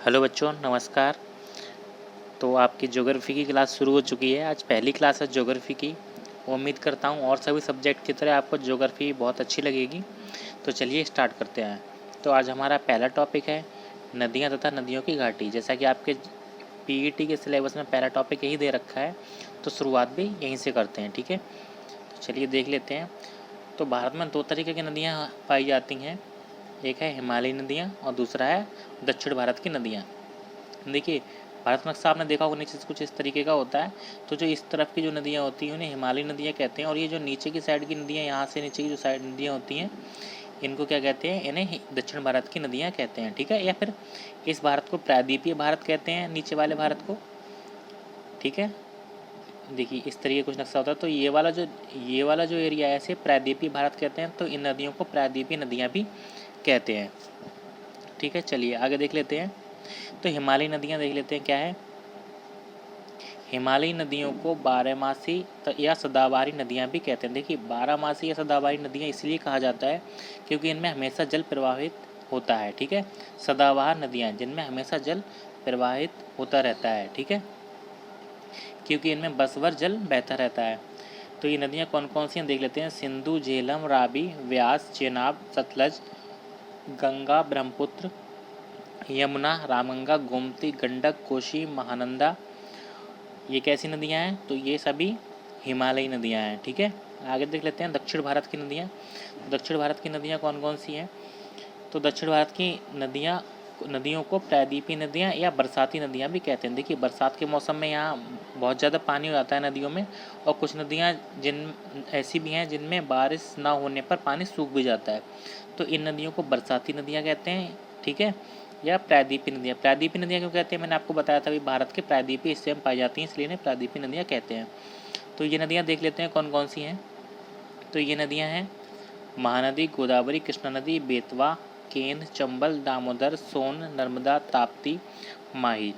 Hello बच्चों, नमस्कार। तो आपकी ज्योग्राफी की क्लास शुरू हो चुकी है। आज पहली क्लास है ज्योग्राफी की। उम्मीद करता हूँ और सभी सब्जेक्ट की तरह आपको ज्योग्राफी बहुत अच्छी लगेगी। तो चलिए स्टार्ट करते हैं। तो आज हमारा पहला टॉपिक है नदियाँ तथा नदियों की घाटी। जैसा कि आपके पीईटी के सिलेबस में पहला टॉपिक यही दे रखा है, तो शुरुआत भी यहीं से करते हैं। ठीक है, तो चलिए देख लेते हैं। तो भारत में दो तरीके की नदियाँ पाई जाती हैं, एक है हिमालयी नदियाँ और दूसरा है दक्षिण भारत की नदियाँ। देखिए, भारत नक्शा आपने देखा होगा, नीचे से कुछ इस तरीके का होता है। तो जो इस तरफ की जो नदियाँ होती हैं उन्हें हिमालयी नदियाँ कहते हैं, और ये जो नीचे की साइड की नदियाँ, यहाँ से नीचे की जो साइड नदियाँ होती हैं, इनको क्या कहते हैं? इन्हें दक्षिण भारत की नदियाँ कहते हैं। ठीक है, या फिर इस भारत को प्रायद्वीपीय भारत कहते हैं, नीचे वाले भारत को। ठीक है, देखिए इस तरीके कुछ नक्शा होता है। तो ये वाला जो एरिया है, इसे प्रायद्वीपीय भारत कहते हैं। तो इन नदियों को प्रायद्वीपीय नदियाँ भी कहते हैं। ठीक है, चलिए आगे देख लेते हैं। तो हिमालयी नदियाँ देख लेते हैं क्या है। हिमालयी नदियों को बारहमासी या सदाबहारी नदियाँ भी कहते हैं। देखिए, बारहमासी या सदाबहारी नदियाँ इसलिए कहा जाता है क्योंकि इनमें हमेशा जल प्रवाहित होता है। ठीक है, सदाबहार नदियाँ जिनमें हमेशा जल प्रवाहित होता रहता है। ठीक है, क्योंकि इनमें बरसभर जल बहता रहता है। तो ये नदियाँ कौन कौन सी हैं देख लेते हैं। सिंधु, झेलम, रावी, व्यास, चेनाब, सतलज, गंगा, ब्रह्मपुत्र, यमुना, रामगंगा, गोमती, गंडक, कोसी, महानंदा। ये कैसी नदियाँ हैं? तो ये सभी हिमालयी नदियाँ हैं। ठीक है, आगे देख लेते हैं दक्षिण भारत की नदियाँ। दक्षिण भारत की नदियाँ कौन कौन सी हैं? तो दक्षिण भारत की नदियों को प्रायद्वीपीय नदियाँ या बरसाती नदियाँ भी कहते हैं। देखिए, बरसात के मौसम में यहाँ बहुत ज़्यादा पानी हो जाता है नदियों में, और कुछ नदियाँ ऐसी भी हैं जिनमें बारिश ना होने पर पानी सूख भी जाता है। तो इन नदियों को बरसाती नदियाँ कहते हैं। ठीक है, या प्रायद्वीपीय नदियाँ। प्रायद्वीपीय नदियाँ क्यों कहते हैं? मैंने आपको बताया था, भारत के प्रायद्वीपीय हिस्से में पाई जाती हैं, इसलिए इन्हें प्रायद्वीपीय नदियाँ कहते हैं। तो ये नदियाँ देख लेते हैं कौन कौन सी हैं। तो ये नदियाँ हैं महानदी, गोदावरी, कृष्णा नदी, बेतवा, केन, चंबल, दामोदर, सोन, नर्मदा, ताप्ती, माही।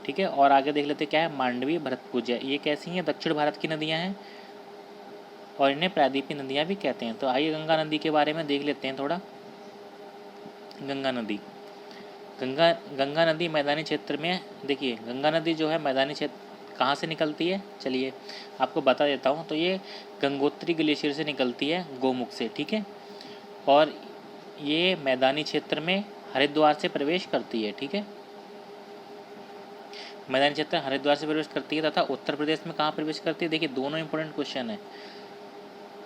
ठीक है, और आगे देख लेते क्या है। मांडवी, भरतपुजा। ये कैसी हैं? दक्षिण भारत की नदियाँ हैं और इन्हें प्रायद्वीपीय नदियाँ भी कहते हैं। तो आइए गंगा नदी के बारे में देख लेते हैं थोड़ा। गंगा नदी गंगा नदी मैदानी क्षेत्र में, देखिए गंगा नदी जो है मैदानी क्षेत्र कहाँ से निकलती है, चलिए आपको बता देता हूँ। तो ये गंगोत्री ग्लेशियर से निकलती है, गोमुख से। ठीक है, और ये मैदानी क्षेत्र में हरिद्वार से प्रवेश करती है। ठीक है, मैदानी क्षेत्र हरिद्वार से प्रवेश करती है, तथा उत्तर प्रदेश में कहाँ प्रवेश करती है? देखिए, दोनों इंपॉर्टेंट क्वेश्चन है।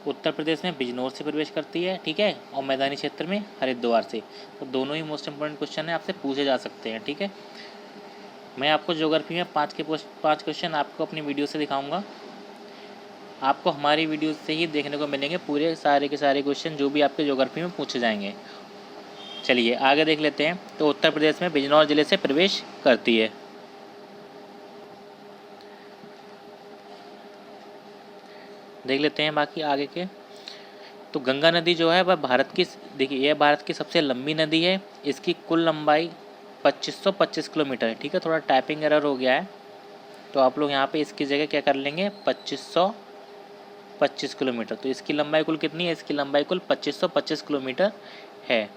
उत्तर प्रदेश में बिजनौर से प्रवेश करती है, ठीक है, और मैदानी क्षेत्र में हरिद्वार से। तो दोनों ही मोस्ट इंपॉर्टेंट क्वेश्चन है, आपसे पूछे जा सकते हैं। ठीक है, मैं आपको ज्योग्राफी में 5 क्वेश्चन आपको अपनी वीडियो से दिखाऊंगा। आपको हमारी वीडियो से ही देखने को मिलेंगे पूरे सारे के सारे क्वेश्चन जो भी आपके ज्योग्राफी में पूछे जाएंगे। चलिए आगे देख लेते हैं। तो उत्तर प्रदेश में बिजनौर जिले से प्रवेश करती है। देख लेते हैं बाकी आगे के। तो गंगा नदी जो है वह भारत की, देखिए यह भारत की सबसे लंबी नदी है। इसकी कुल लंबाई 2525 किलोमीटर है। ठीक है, थोड़ा टाइपिंग एरर हो गया है, तो आप लोग यहाँ पे इसकी जगह क्या कर लेंगे, 2525 किलोमीटर। तो इसकी लंबाई कुल कितनी है? इसकी लंबाई कुल 2525 किलोमीटर है।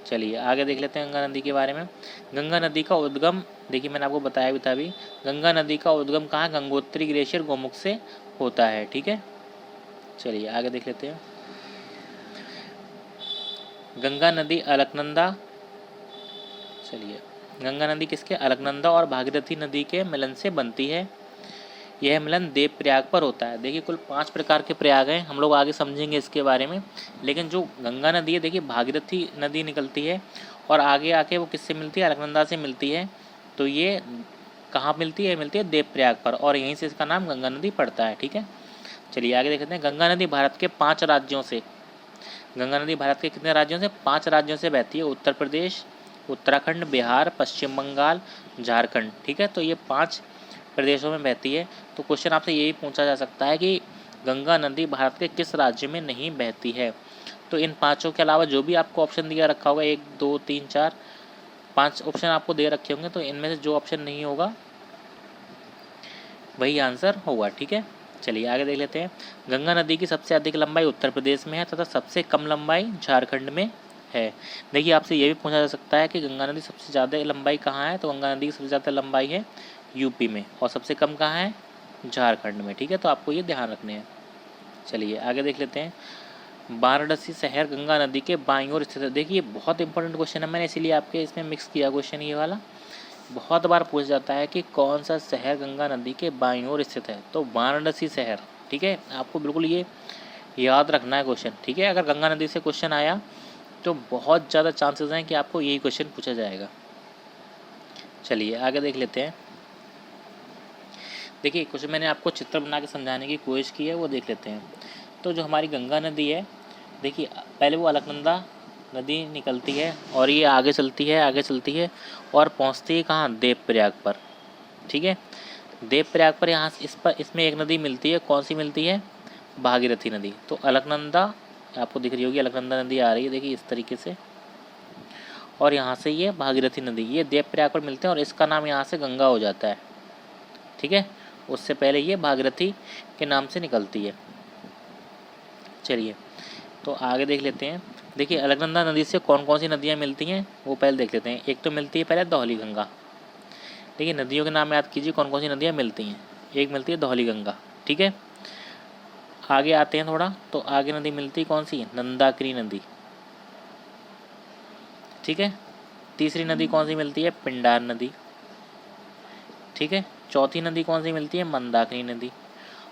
चलिए आगे देख लेते हैं गंगा नदी के बारे में। गंगा नदी का उद्गम, देखिए मैंने आपको बताया भी था अभी, गंगा नदी का उद्गम कहाँ? गंगोत्री ग्लेशियर गोमुख से होता है। ठीक है, चलिए आगे देख लेते हैं। गंगा नदी अलकनंदा, चलिए गंगा नदी किसके? अलकनंदा और भागीरथी नदी के मिलन से बनती है। यह मिलन देव प्रयाग पर होता है। देखिए कुल 5 प्रकार के प्रयाग हैं, हम लोग आगे समझेंगे इसके बारे में। लेकिन जो गंगा नदी है, देखिए भागीरथी नदी निकलती है और आगे आके वो किससे मिलती है? अलकनंदा से मिलती है। तो ये कहाँ मिलती है? मिलती है देव प्रयाग पर, और यहीं से इसका नाम गंगा नदी पड़ता है। ठीक है, चलिए आगे देखते हैं। गंगा नदी भारत के 5 राज्यों से, गंगा नदी भारत के कितने राज्यों से? 5 राज्यों से बहती है। उत्तर प्रदेश, उत्तराखंड, बिहार, पश्चिम बंगाल, झारखंड। ठीक है, तो ये 5 प्रदेशों में बहती है। तो क्वेश्चन आपसे यही पूछा जा सकता है कि गंगा नदी भारत के किस राज्य में नहीं बहती है? तो इन 5 के अलावा जो भी आपको ऑप्शन दिया रखा होगा, 1 2 3 4 5 ऑप्शन आपको दे रखे होंगे, तो इनमें से जो ऑप्शन नहीं होगा वही आंसर होगा। ठीक है, चलिए आगे देख लेते हैं। गंगा नदी की सबसे अधिक लंबाई उत्तर प्रदेश में है तथा सबसे कम लंबाई झारखंड में है। देखिए आपसे ये भी पूछा जा सकता है कि गंगा नदी सबसे ज़्यादा लंबाई कहाँ है, तो गंगा नदी की सबसे ज़्यादा लंबाई है यूपी में और सबसे कम कहाँ है, झारखंड में। ठीक है, तो आपको ये ध्यान रखने हैं। चलिए आगे देख लेते हैं। वाराणसी शहर गंगा नदी के बाईं ओर स्थित है। देखिए बहुत इंपॉर्टेंट क्वेश्चन है, मैंने इसीलिए आपके इसमें मिक्स किया क्वेश्चन ये वाला। बहुत बार पूछ जाता है कि कौन सा शहर गंगा नदी के बाईं ओर स्थित है, तो वाराणसी शहर। ठीक है, आपको बिल्कुल ये याद रखना है क्वेश्चन। ठीक है, अगर गंगा नदी से क्वेश्चन आया तो बहुत ज़्यादा चांसेस हैं कि आपको यही क्वेश्चन पूछा जाएगा। चलिए आगे देख लेते हैं। देखिए कुछ मैंने आपको चित्र बना के समझाने की कोशिश की है, वो देख लेते हैं। तो जो हमारी गंगा नदी है, देखिए पहले वो अलकनंदा नदी निकलती है और ये आगे चलती है और पहुंचती है कहाँ, देवप्रयाग पर। ठीक है, देवप्रयाग पर यहाँ इसमें एक नदी मिलती है, कौन सी मिलती है, भागीरथी नदी। तो अलकनंदा आपको दिख रही होगी, अलकनंदा नदी आ रही है देखिए इस तरीके से, और यहाँ से ये भागीरथी नदी, ये देवप्रयाग पर मिलते हैं और इसका नाम यहाँ से गंगा हो जाता है। ठीक है, उससे पहले ये भागीरथी के नाम से निकलती है। चलिए तो आगे देख लेते हैं। देखिए अलकनंदा नदी से कौन कौन सी नदियाँ मिलती हैं वो पहले देख लेते हैं। एक तो मिलती है पहले धौली गंगा। देखिए नदियों के नाम याद कीजिए, कौन कौन सी नदियाँ मिलती हैं। एक मिलती है धौली गंगा। ठीक है, आगे आते हैं थोड़ा, तो आगे नदी मिलती है कौन सी, नंदाकिनी नदी। ठीक है, तीसरी नदी कौन सी मिलती है, पिंडार नदी। ठीक है, चौथी नदी कौन सी मिलती है, मंदाकिनी नदी।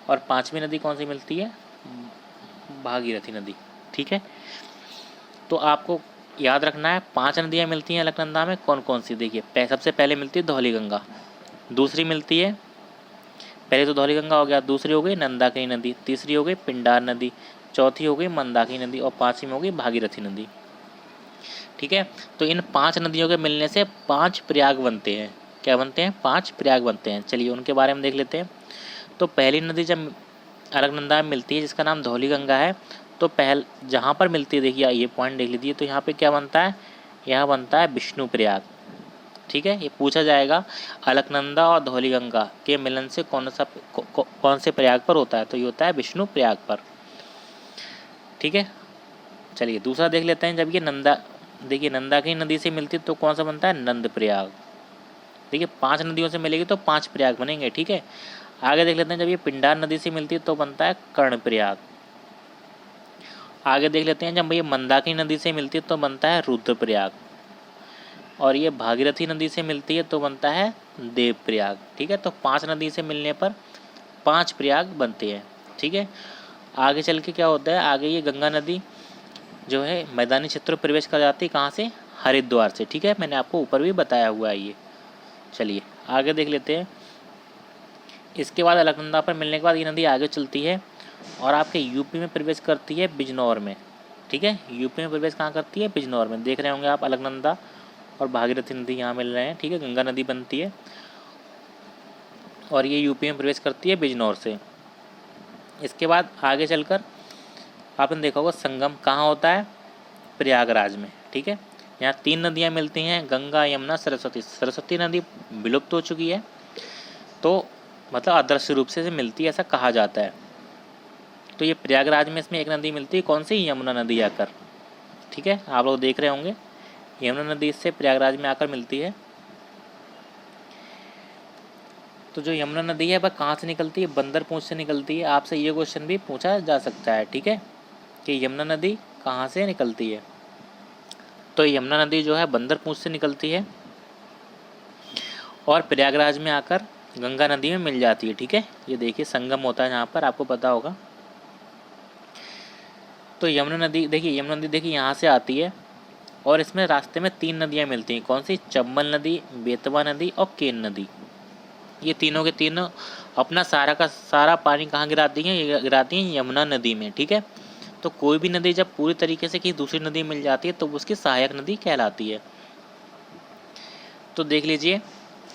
और पांचवी नदी कौन सी मिलती है, भागीरथी नदी। ठीक है, तो आपको याद रखना है 5 नदियाँ मिलती हैं अलकनंदा में, कौन कौन सी। देखिए सबसे पहले मिलती है धौली गंगा, दूसरी मिलती है, पहले तो धौली गंगा हो गया, दूसरी हो गई नंदाकिनी नदी, तीसरी हो गई पिंडार नदी, चौथी हो गई मंदाकिनी नदी और पांचवी में हो गई भागीरथी नदी। ठीक है, तो इन 5 नदियों के मिलने से 5 प्रयाग बनते हैं। क्या बनते हैं, 5 प्रयाग बनते हैं। चलिए उनके बारे में देख लेते हैं। तो पहली नदी जब अलकनंदा में मिलती है जिसका नाम धौली गंगा है, तो जहाँ पर मिलती है, देखिए ये पॉइंट देख लीजिए, तो यहाँ पे क्या बनता है, यहाँ बनता है विष्णु प्रयाग। ठीक है, ये पूछा जाएगा अलकनंदा और धौली गंगा के मिलन से कौन से प्रयाग पर होता है, तो ये होता है विष्णु प्रयाग पर। ठीक है, चलिए दूसरा देख लेते हैं। जब ये देखिए नंदाकिनी नदी से मिलती है तो कौन सा बनता है, नंद प्रयाग। देखिए 5 नदियों से मिलेगी तो 5 प्रयाग बनेंगे। ठीक है, आगे देख लेते हैं। जब ये पिंडार नदी से मिलती है तो बनता है कर्ण प्रयाग। आगे देख लेते हैं। जब ये मंदाकिनी नदी से मिलती है तो बनता है रुद्र प्रयाग। और ये भागीरथी नदी से मिलती है तो बनता है देव प्रयाग। ठीक है, तो 5 नदी से मिलने पर 5 प्रयाग बनते हैं। ठीक है, आगे चल के क्या होता है, आगे ये गंगा नदी जो है मैदानी क्षेत्र में प्रवेश कर जाती है, कहाँ से, हरिद्वार से। ठीक है, मैंने आपको ऊपर भी बताया हुआ है ये। चलिए आगे देख लेते हैं। इसके बाद अलकनंदा पर मिलने के बाद ये नदी आगे चलती है और आपके यूपी में प्रवेश करती है बिजनौर में। ठीक है, यूपी में प्रवेश कहाँ करती है, बिजनौर में। देख रहे होंगे आप अलकनंदा और भागीरथी नदी यहाँ मिल रहे हैं। ठीक है, गंगा नदी बनती है और ये यूपी में प्रवेश करती है बिजनौर से। इसके बाद आगे चलकर आपने देखा होगा संगम कहाँ होता है, प्रयागराज में। ठीक है, यहाँ 3 नदियाँ मिलती हैं, गंगा, यमुना, सरस्वती। सरस्वती नदी विलुप्त हो चुकी है, तो मतलब अदृश्य रूप से मिलती है ऐसा कहा जाता है। तो ये प्रयागराज में इसमें एक नदी मिलती है, कौन सी, यमुना नदी आकर। ठीक है, आप लोग देख रहे होंगे यमुना नदी इससे प्रयागराज में आकर मिलती है। तो जो यमुना नदी है वह कहाँ से निकलती है, बंदरपूंछ से निकलती है। आपसे ये क्वेश्चन भी पूछा जा सकता है। ठीक है, कि यमुना नदी कहाँ से निकलती है, तो यमुना नदी जो है बंदरपूंछ से निकलती है और प्रयागराज में आकर गंगा नदी में मिल जाती है। ठीक है, ये देखिए संगम होता है यहाँ पर, आपको पता होगा। तो यमुना नदी देखिए यहाँ से आती है और इसमें रास्ते में 3 नदियाँ मिलती हैं, कौन सी, चंबल नदी, बेतवा नदी और केन नदी। ये तीनों के तीनों अपना सारा का सारा पानी कहाँ गिराती हैं, ये गिराती हैं यमुना नदी में। ठीक है, तो कोई भी नदी जब पूरी तरीके से किसी दूसरी नदी मिल जाती है तो उसकी सहायक नदी कहलाती है। तो देख लीजिए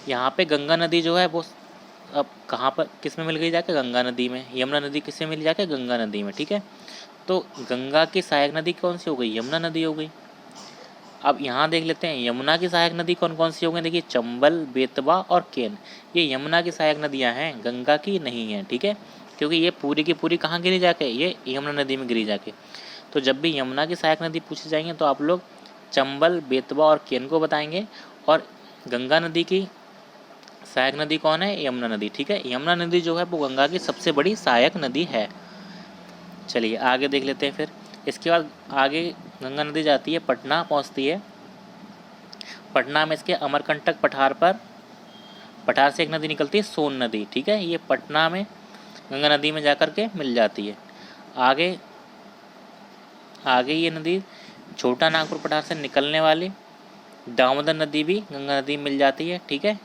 यहाँ पे गंगा नदी जो है वो अब कहाँ पर किस में मिल गई, जाके गंगा नदी में। यमुना नदी किससे मिल जाके, गंगा नदी में। ठीक है, तो गंगा की सहायक नदी कौन सी हो गई, यमुना नदी हो गई। अब यहाँ देख लेते हैं यमुना की सहायक नदी कौन कौन सी हो गई। देखिए चंबल, बेतवा और केन, ये यमुना की सहायक नदियाँ हैं, गंगा की नहीं हैं। ठीक है, क्योंकि ये पूरी की पूरी कहाँ गिरी जाके, ये यमुना नदी में गिरी जाके। तो जब भी यमुना की सहायक नदी पूछी जाएंगी तो आप लोग चंबल, बेतवा और केन को बताएंगे। और गंगा नदी की सहायक नदी कौन है? यमुना नदी। ठीक है, यमुना नदी जो है वो गंगा की सबसे बड़ी सहायक नदी है। चलिए आगे देख लेते हैं। फिर इसके बाद आगे गंगा नदी जाती है पटना पहुंचती है। पटना में इसके अमरकंटक पठार से एक नदी निकलती है सोन नदी। ठीक है, ये पटना में गंगा नदी में जाकर के मिल जाती है। आगे ये नदी छोटा नागपुर पठार से निकलने वाली दामोदर नदी भी गंगा नदी में मिल जाती है। ठीक है,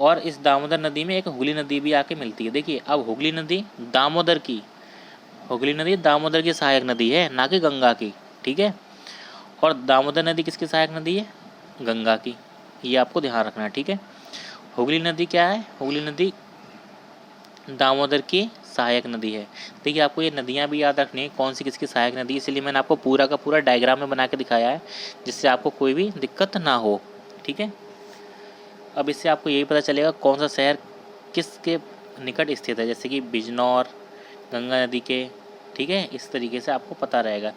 और इस दामोदर नदी में एक हुगली नदी भी आके मिलती है। देखिए अब हुगली नदी दामोदर की सहायक नदी है, ना कि गंगा की। ठीक है, और दामोदर नदी किसकी सहायक नदी है? गंगा की। ये आपको ध्यान रखना है। ठीक है, हुगली नदी क्या है? हुगली नदी दामोदर की सहायक नदी है। देखिए आपको ये नदियाँ भी याद रखनी है कौन सी किसकी सहायक नदी, इसलिए मैंने आपको पूरा का पूरा डायग्राम में बना के दिखाया है, जिससे आपको कोई भी दिक्कत ना हो। ठीक है, अब इससे आपको यही पता चलेगा कौन सा शहर किसके निकट स्थित है, जैसे कि बिजनौर गंगा नदी के। ठीक है, इस तरीके से आपको पता रहेगा।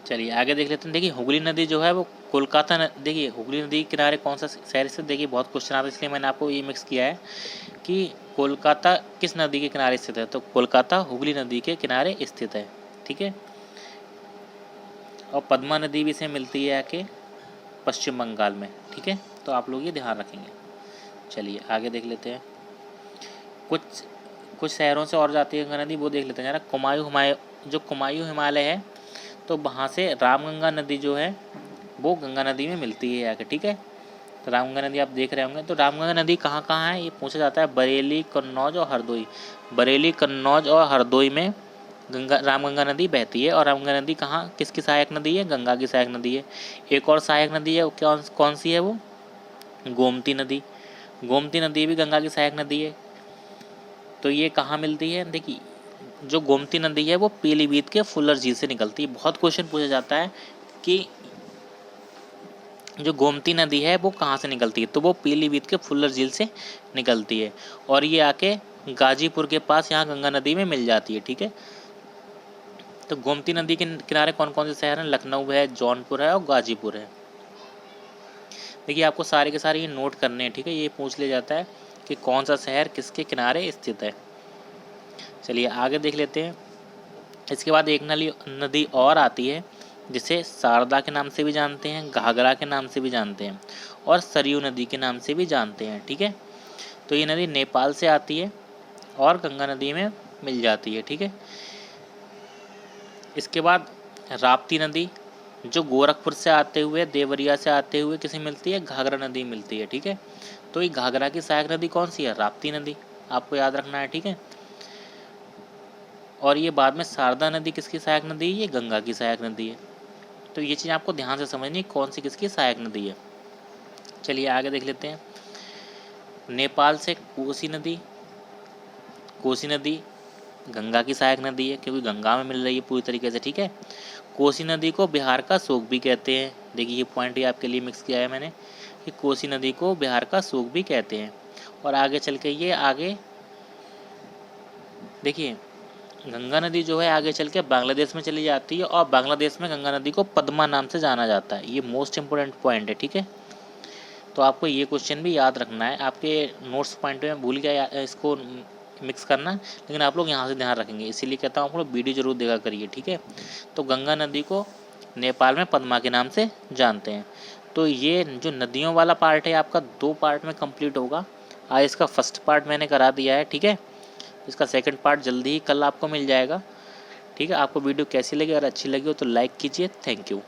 चलिए आगे देख लेते हैं। देखिए हुगली नदी जो है वो कोलकाता देखिए हुगली नदी के किनारे कौन सा शहर स्थित, देखिए बहुत क्वेश्चन आता है, इसलिए मैंने आपको ये मिक्स किया है कि कोलकाता किस नदी के किनारे स्थित है। तो कोलकाता हुगली नदी के किनारे स्थित है। ठीक है, और पद्मा नदी भी से मिलती है आके पश्चिम बंगाल में। ठीक है, तो आप लोग ये ध्यान रखेंगे। चलिए आगे देख लेते हैं। कुछ शहरों से और जाती है गंगा नदी, वो देख लेते हैं जरा। कुमायूं हिमालय है, तो वहाँ से रामगंगा नदी जो है वो गंगा नदी में मिलती है आके। ठीक है, तो रामगंगा नदी आप देख रहे होंगे। तो रामगंगा नदी कहाँ कहाँ है ये पूछा जाता है? बरेली, कन्नौज और हरदोई। बरेली, कन्नौज और हरदोई में रामगंगा नदी बहती है। और रामगंगा नदी कहाँ किसकी सहायक नदी है? गंगा की सहायक नदी है। एक और सहायक नदी है, कौन सी है वो? गोमती नदी। गोमती नदी भी गंगा की सहायक नदी है। तो ये कहाँ मिलती है? देखिए जो गोमती नदी है वो पीलीभीत के फुल्लर झील से निकलती है। बहुत क्वेश्चन पूछा जाता है कि जो गोमती नदी है वो कहाँ से निकलती है, तो वो पीलीभीत के फुल्लर झील से निकलती है और ये आके गाजीपुर के पास यहाँ गंगा नदी में मिल जाती है। ठीक है, तो गोमती नदी के किनारे कौन कौन से शहर हैं? लखनऊ है, जौनपुर है और गाजीपुर है। देखिए आपको सारे के सारे ये नोट करने हैं। ठीक है, ये पूछ लिया जाता है कि कौन सा शहर किसके किनारे स्थित है। चलिए आगे देख लेते हैं। इसके बाद एक नदी और आती है जिसे शारदा के नाम से भी जानते हैं, घाघरा के नाम से भी जानते हैं और सरयू नदी के नाम से भी जानते हैं। ठीक है, तो ये नदी नेपाल से आती है और गंगा नदी में मिल जाती है। ठीक है, इसके बाद राप्ती नदी जो गोरखपुर से आते हुए देवरिया से आते हुए किसे मिलती है? घाघरा नदी मिलती है। ठीक है, तो ये घाघरा की सहायक नदी कौन सी है? राप्ती नदी, आपको याद रखना है। ठीक है, और ये बाद में शारदा नदी किसकी सहायक नदी है? ये गंगा की सहायक नदी है। तो ये चीज़ आपको ध्यान से समझनी है कौन सी किसकी सहायक नदी है। चलिए आगे देख लेते हैं। नेपाल से कोसी नदी गंगा की सहायक नदी है क्योंकि गंगा में मिल रही है पूरी तरीके से। ठीक है, कोसी नदी को बिहार का शोक भी कहते हैं। देखिए ये पॉइंट ही आपके लिए मिक्स किया है मैंने कि कोसी नदी को बिहार का शोक भी कहते हैं। और आगे चल के ये आगे देखिए गंगा नदी जो है आगे चल के बांग्लादेश में चली जाती है और बांग्लादेश में गंगा नदी को पद्मा नाम से जाना जाता है। ये मोस्ट इंपोर्टेंट पॉइंट है। ठीक है, तो आपको ये क्वेश्चन भी याद रखना है। आपके नोट्स पॉइंट में भूल गया इसको मिक्स करना, लेकिन आप लोग यहाँ से ध्यान रखेंगे, इसीलिए कहता हूँ आप लोग वीडियो जरूर देखा करिए। ठीक है, तो गंगा नदी को नेपाल में पद्मा के नाम से जानते हैं। तो ये जो नदियों वाला पार्ट है आपका 2 पार्ट में कंप्लीट होगा। आज इसका फर्स्ट पार्ट मैंने करा दिया है। ठीक है, इसका सेकंड पार्ट जल्दी ही कल आपको मिल जाएगा। ठीक है, आपको वीडियो कैसी लगी? अगर अच्छी लगी हो तो लाइक कीजिए। Thank you.